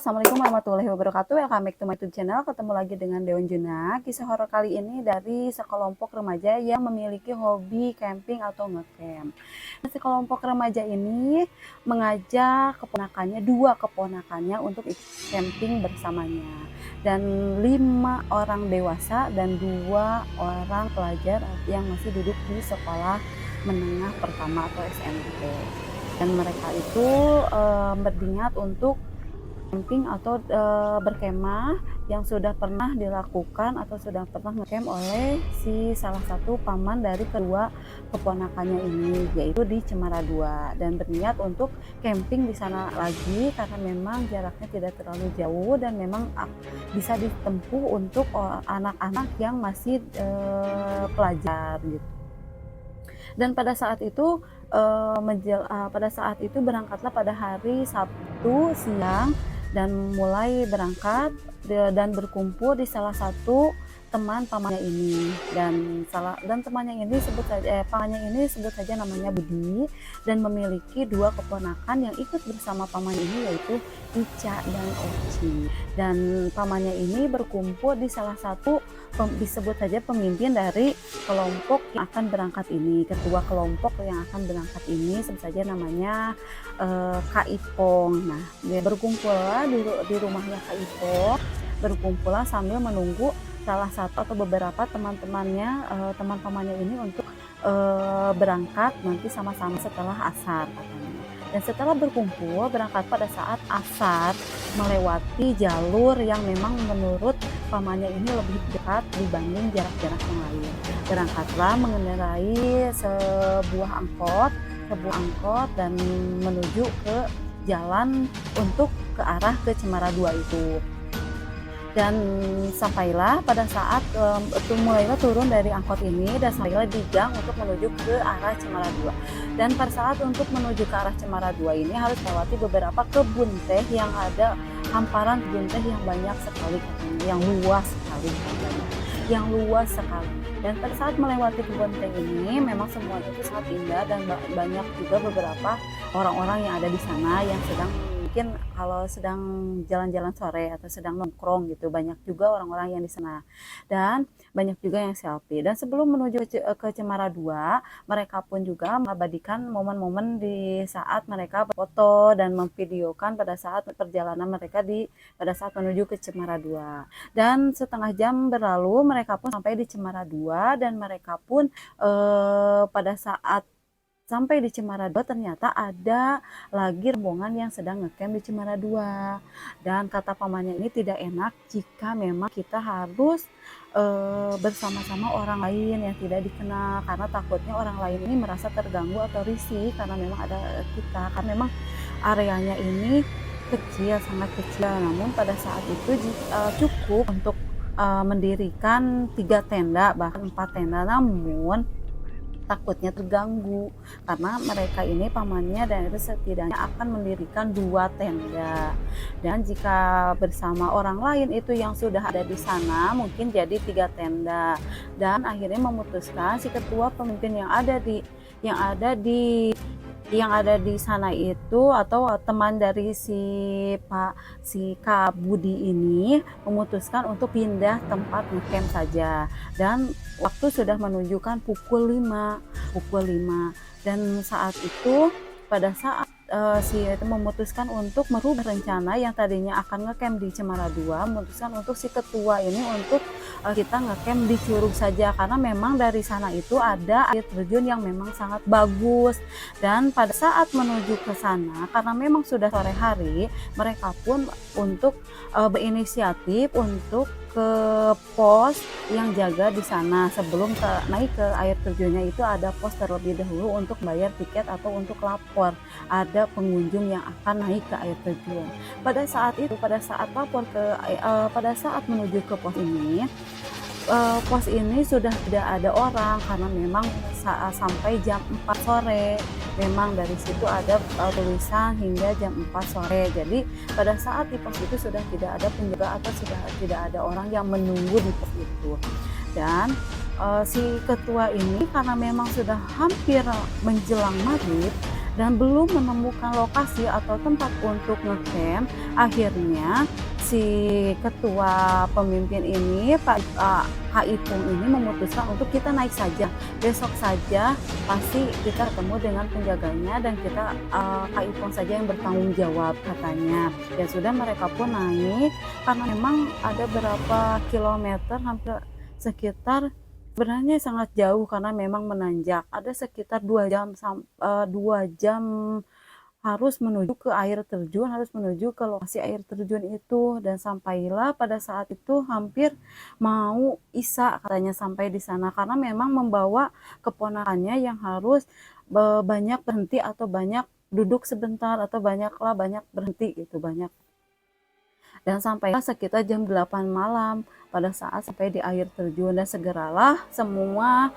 Assalamualaikum warahmatullahi wabarakatuh. Welcome back to my YouTube channel. Ketemu lagi dengan Deon Juna. Kisah horor kali ini dari sekelompok remaja yang memiliki hobi camping atau ngecamp. Sekelompok remaja ini mengajak dua keponakannya untuk ikut camping bersamanya. Dan 5 orang dewasa dan 2 orang pelajar yang masih duduk di sekolah menengah pertama atau SMP. Dan mereka itu berniat untuk camping atau berkemah yang sudah pernah dilakukan atau sudah pernah ngecamp oleh si salah satu paman dari kedua keponakannya ini, yaitu di Cemara 2, dan berniat untuk camping di sana lagi karena memang jaraknya tidak terlalu jauh dan memang bisa ditempuh untuk anak-anak yang masih pelajar gitu. Dan pada saat itu berangkatlah pada hari Sabtu siang dan mulai berangkat dan berkumpul di salah satu teman pamannya ini, dan temannya ini sebut saja namanya Budi, dan memiliki 2 keponakan yang ikut bersama pamannya ini, yaitu Ica dan Oci. Dan pamannya ini berkumpul di salah satu disebut saja pemimpin dari kelompok yang akan berangkat ini, ketua kelompok yang akan berangkat ini sebut saja namanya Kak Ipong. Nah, dia berkumpullah di rumahnya Kak Ipong, berkumpullah sambil menunggu salah satu atau beberapa teman pamannya ini untuk berangkat nanti sama-sama setelah asar katanya. Dan setelah berkumpul berangkat pada saat asar melewati jalur yang memang menurut pamannya ini lebih dekat dibanding jarak-jarak yang lain. Berangkatlah mengendarai sebuah angkot dan menuju ke jalan untuk ke arah ke Cemara 2 itu. Dan sampailah pada saat mulailah turun dari angkot ini dan sampailah di gang untuk menuju ke arah Cemara 2. Dan pada saat untuk menuju ke arah Cemara 2 ini harus melewati beberapa kebun teh yang ada hamparan kebun teh yang banyak sekali, yang luas sekali. Dan pada saat melewati kebun teh ini memang semuanya itu sangat indah dan banyak juga beberapa orang-orang yang ada di sana yang mungkin kalau sedang jalan-jalan sore atau sedang nongkrong gitu, banyak juga orang-orang yang di sana dan banyak juga yang selfie. Dan sebelum menuju ke Cemara 2, mereka pun juga mengabadikan momen-momen di saat mereka berfoto dan memvideokan pada saat perjalanan mereka pada saat menuju ke Cemara 2. Dan setengah jam berlalu mereka pun sampai di Cemara 2 dan mereka pun pada saat sampai di Cemara 2 ternyata ada lagi rombongan yang sedang ngecamp di Cemara 2. Dan kata pamannya ini tidak enak jika memang kita harus bersama-sama orang lain yang tidak dikenal, karena takutnya orang lain ini merasa terganggu atau risih karena memang ada kita, karena memang areanya ini kecil, sangat kecil. Namun pada saat itu cukup untuk mendirikan 3 tenda bahkan 4 tenda, namun takutnya terganggu karena mereka ini pamannya dan itu setidaknya akan mendirikan 2 tenda, dan jika bersama orang lain itu yang sudah ada di sana mungkin jadi 3 tenda. Dan akhirnya memutuskan si ketua pemimpin yang ada di sana itu atau teman dari si Kak Budi ini memutuskan untuk pindah tempat ngecamp saja, dan waktu sudah menunjukkan pukul 5 dan saat itu pada saat itu memutuskan untuk merubah rencana yang tadinya akan ngecamp di Cemara 2, memutuskan untuk si ketua ini untuk kita ngecamp di Curug saja karena memang dari sana itu ada air terjun yang memang sangat bagus. Dan pada saat menuju ke sana karena memang sudah sore hari, mereka pun untuk berinisiatif untuk ke pos yang jaga di sana. Sebelum naik ke air terjunnya itu ada pos terlebih dahulu untuk bayar tiket atau untuk lapor ada pengunjung yang akan naik ke air terjun. Pada saat menuju ke pos ini sudah tidak ada orang karena memang sampai jam 4 sore. Memang dari situ ada tulisan hingga jam 4 sore. Jadi pada saat di pos itu sudah tidak ada penjaga atau sudah tidak ada orang yang menunggu di pos itu. Dan si ketua ini karena memang sudah hampir menjelang maghrib dan belum menemukan lokasi atau tempat untuk ngecamp. Akhirnya si ketua pemimpin ini, Kak Ipung ini memutuskan untuk kita naik saja. Besok saja pasti kita ketemu dengan penjaganya dan kita Kak Ipung saja yang bertanggung jawab katanya. Ya sudah, mereka pun naik karena memang ada berapa kilometer, hampir sekitar, sebenarnya sangat jauh karena memang menanjak. Ada sekitar 2 jam harus menuju ke air terjun, harus menuju ke lokasi air terjun itu, dan sampailah pada saat itu hampir mau Isya katanya sampai di sana karena memang membawa keponakannya yang harus banyak berhenti atau banyak duduk sebentar atau banyak berhenti gitu, banyak. Dan sampailah sekitar jam 8 malam pada saat sampai di air terjun, dan segeralah semua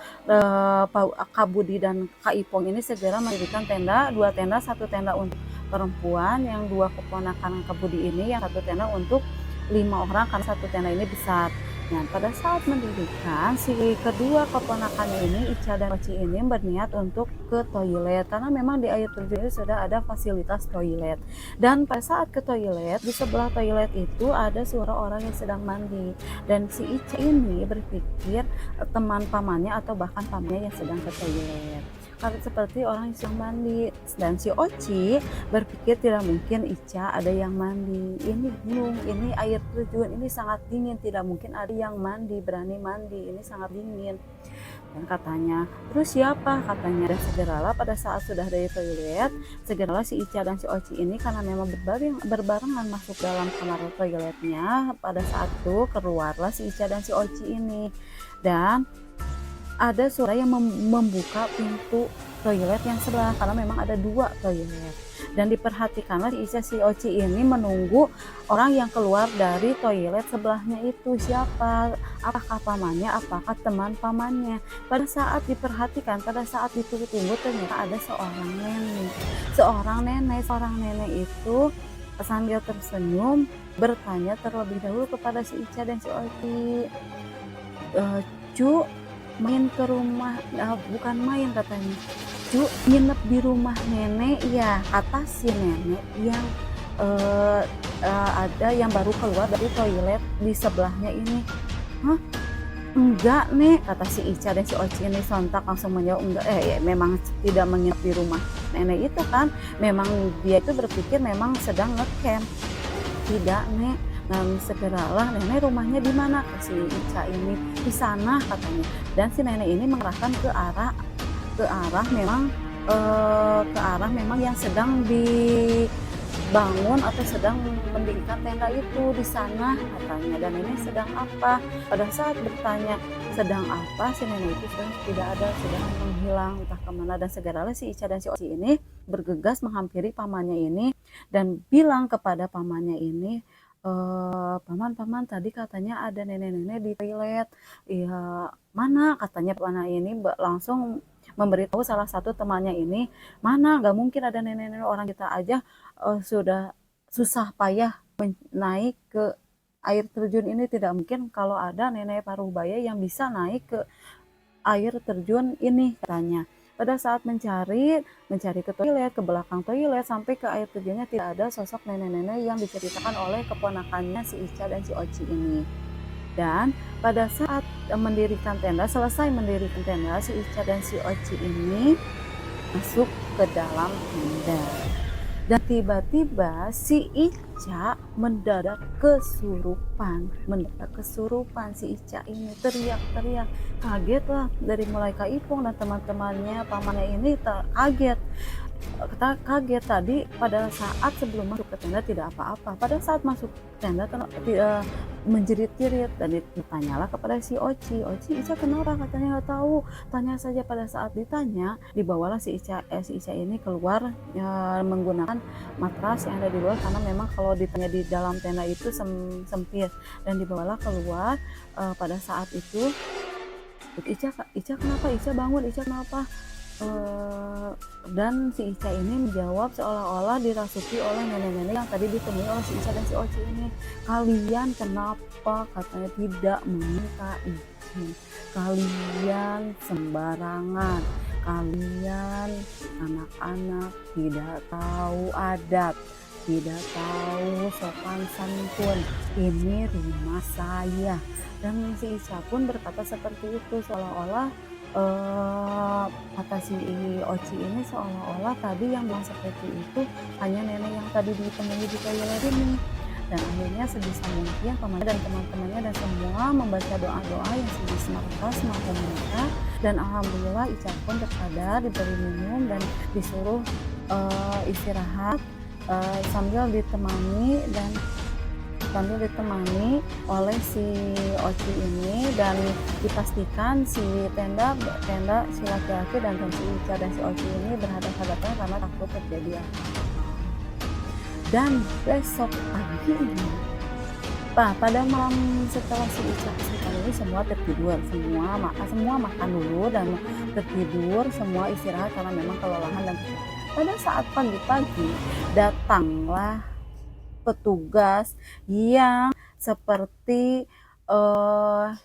Kak Budi dan Kak Ipong ini segera mendirikan tenda, 2 tenda, 1 tenda untuk perempuan, yang 2 keponakan Kak Budi ini, yang 1 tenda untuk 5 orang karena 1 tenda ini besar. Nah, pada saat mendirikan, si kedua keponakannya ini, Ica dan Oci ini, berniat untuk ke toilet karena memang di air terjun ini sudah ada fasilitas toilet. Dan pada saat ke toilet, di sebelah toilet itu ada suara orang yang sedang mandi. Dan si Ica ini berpikir teman pamannya atau bahkan pamannya yang sedang ke toilet. Karena seperti orang yang sedang mandi. Dan si Oci berpikir tidak mungkin Ica ada yang mandi. Ini gunung, ini air terjun, ini sangat dingin. Tidak mungkin ada yang mandi, berani mandi. Ini sangat dingin. Dan katanya, terus siapa? Katanya, dan segeralah pada saat sudah dari toilet, segeralah si Ica dan si Oci ini karena memang berbarengan masuk dalam kamar toiletnya. Pada saat itu keluarlah si Ica dan si Oci ini. Dan ada suara yang membuka pintu toilet yang sebelah karena memang ada 2 toilet. Dan diperhatikanlah si Ica si Oci ini menunggu orang yang keluar dari toilet sebelahnya itu siapa, apakah pamannya, apakah teman pamannya. Pada saat diperhatikan, pada saat ditunggu-tunggu, ternyata ada seorang nenek itu sambil tersenyum bertanya terlebih dahulu kepada si Ica dan si Oci, "Cu, main ke rumah," bukan main katanya, "Cu, nginep di rumah nenek ya," kata si nenek yang ada yang baru keluar dari toilet di sebelahnya ini. "Hah? Enggak, Nek," kata si Ica dan si Oci ini sontak langsung menjawab enggak, ya, memang tidak menginap di rumah nenek itu kan, memang dia itu berpikir memang sedang ngecamp. "Tidak, Nek." Dan segeralah, "Nenek rumahnya di mana?" Kata si Ica ini. "Di sana," katanya. Dan si nenek ini mengarahkan ke arah memang yang sedang dibangun atau sedang mendirikan tenda itu di sana katanya. Dan ini sedang apa? Pada saat bertanya sedang apa, si nenek itu sudah tidak ada, sudah menghilang entah kemana. Dan segeralah si Ica dan si Oci ini bergegas menghampiri pamannya ini dan bilang kepada pamannya ini, "Paman, tadi katanya ada nenek-nenek di toilet." "Iya, mana?" katanya. Paman ini langsung memberitahu salah satu temannya ini, "Mana, gak mungkin ada nenek-nenek, orang kita aja sudah susah payah naik ke air terjun ini, tidak mungkin kalau ada nenek paruhbaya yang bisa naik ke air terjun ini," katanya. Pada saat mencari ke toilet, ke belakang toilet, sampai ke air terjunnya tidak ada sosok nenek-nenek yang diceritakan oleh keponakannya si Ica dan si Oci ini. Dan pada saat selesai mendirikan tenda, si Ica dan si Oci ini masuk ke dalam tenda. Dan tiba-tiba si Ica mendadak kesurupan. Si Ica ini teriak-teriak, kaget lah, dari mulai Kak Ipung dan teman-temannya, pamannya ini kaget. Tadi pada saat sebelum masuk ke tenda tidak apa-apa, pada saat masuk tenda menjerit-jerit. Dan ditanyalah kepada si Oci, "Ica kenapa?" Katanya nggak tahu. Tanya saja. Pada saat ditanya, dibawalah si Ica ini keluar menggunakan matras yang ada di luar karena memang kalau ditanya di dalam tenda itu sempit. Dan dibawalah keluar. Pada saat itu, "Ica kenapa? Ica bangun, Ica kenapa?" Dan si Ica ini menjawab seolah-olah dirasuki oleh nenek-nenek yang tadi ditemui oleh si Ica dan si Oci ini. "Kalian kenapa?" katanya, "tidak meminta izin. Kalian sembarangan. kalian anak-anak tidak tahu adat, tidak tahu sopan santun, ini rumah saya. Dan si Ica pun berkata seperti itu, seolah-olah kata si Oci ini seolah-olah tadi yang bilang seperti itu hanya nenek yang tadi ditemui di toilet ini. Dan akhirnya sebisa mungkin pamannya dan teman-temannya dan semua membaca doa-doa yang sebisa mereka mereka, dan alhamdulillah Ica pun tersadar, diberi minum dan disuruh istirahat sambil ditemani oleh si Oci ini, dan dipastikan si tenda si laki-laki dan si Ica dan si Oci ini berhadapan karena takut terjadi apa-apa. Dan besok paginya, pada malam setelah si Ica kesehatan ini semua tertidur, semua makan dulu dan tertidur, semua istirahat karena memang kelelahan dan capek. Pada saat pagi-pagi datanglah petugas yang seperti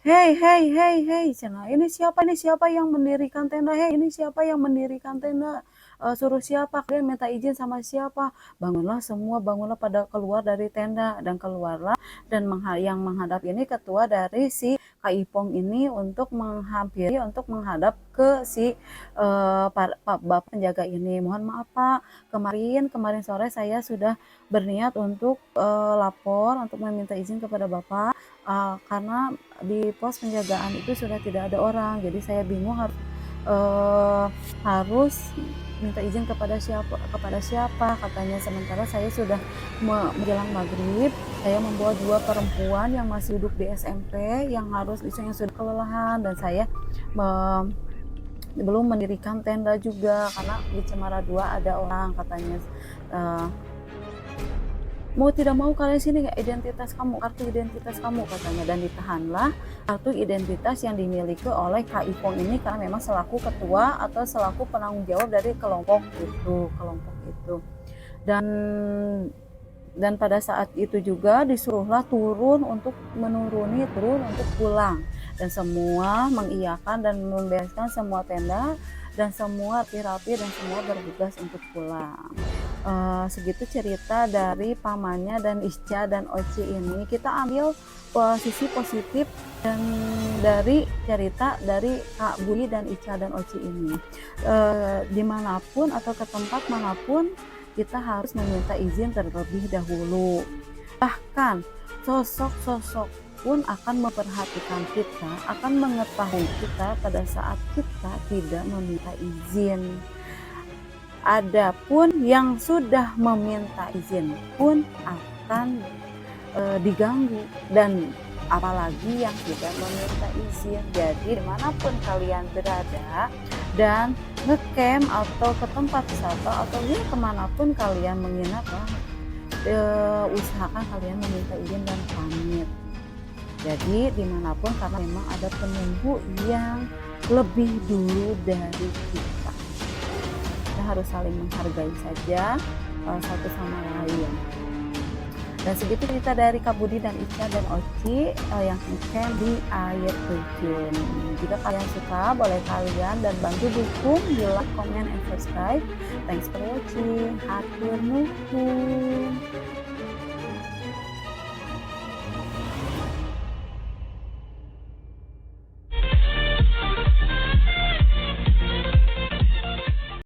hei cina, ini siapa yang mendirikan tenda, ini siapa yang mendirikan tenda, suruh siapa, kalian minta izin sama siapa, bangunlah pada keluar dari tenda, dan keluarlah, dan yang menghadap ini ketua dari si Kak Ipong ini untuk menghadap ke si bapak penjaga ini. Mohon maaf Pak, kemarin sore saya sudah berniat untuk lapor untuk meminta izin kepada Bapak karena di pos penjagaan itu sudah tidak ada orang, jadi saya bingung harus minta izin kepada siapa katanya. Sementara saya sudah menjelang maghrib, saya membawa 2 perempuan yang masih duduk di SMP yang sudah kelelahan, dan saya belum mendirikan tenda juga karena di Cemara 2 ada orang katanya. Mau tidak mau kalian sini, kartu identitas kamu katanya, dan ditahanlah kartu identitas yang dimiliki oleh Kak Ipong ini karena memang selaku ketua atau selaku penanggung jawab dari kelompok itu. Dan pada saat itu juga disuruhlah turun untuk pulang, dan semua mengiyakan dan membereskan semua tenda dan semua rapi dan semua bergegas untuk pulang. Segitu cerita dari pamannya dan Ica dan Oci ini. Kita ambil sisi positif dan dari cerita dari Kak Budi dan Ica dan Oci ini. Dimanapun atau ke tempat manapun kita harus meminta izin terlebih dahulu. Bahkan sosok-sosok pun akan memperhatikan kita, akan mengetahui kita pada saat kita tidak meminta izin. Adapun yang sudah meminta izin pun akan diganggu, dan apalagi yang tidak meminta izin. Jadi dimanapun kalian berada dan ngecamp atau ke tempat wisata atau kemanapun kalian menginap, usahakan kalian meminta izin dan pamit. Jadi dimanapun, karena memang ada penunggu yang lebih dulu dari kita. Kita harus saling menghargai saja satu sama lain. Dan segitu cerita dari Kak Budi dan Ica dan Oci yang ngecamp di air terjun. Jika kalian suka, boleh kalian dan bantu dukung di like, comment, and subscribe. Thanks for watching. Hatur nuhun.